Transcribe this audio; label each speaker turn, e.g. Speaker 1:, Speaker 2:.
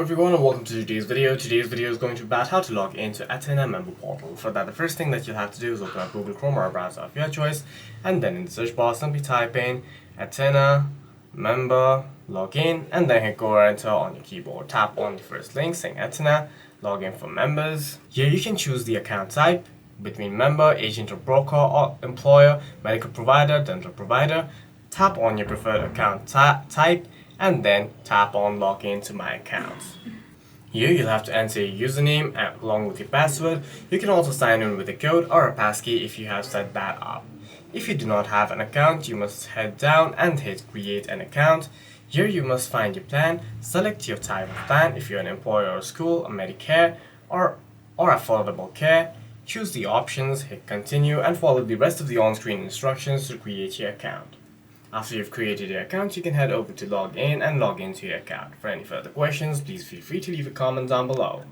Speaker 1: everyone and welcome to today's video. Today's video is going to be about how to log into Aetna Member Portal. For that, the first thing that you'll have to do is open up Google Chrome or a browser of your choice, and then in the search bar simply type in Aetna Member Login, and then hit go or enter on your keyboard. Tap on the first link saying Aetna Login for Members. Here you can choose the account type between member, agent or broker, or employer, medical provider, dental provider. Tap on your preferred account type and then tap on login to my account. Here you'll have to enter your username along with your password. You can also sign in with a code or a passkey if you have set that up. If you do not have an account, you must head down and hit create an account. Here you must find your plan, select your type of plan if you're an employer or school, a Medicare or affordable care. Choose the options, hit continue and follow the rest of the on-screen instructions to create your account. After you've created your account, you can head over to log in and log into your account. For any further questions, please feel free to leave a comment down below.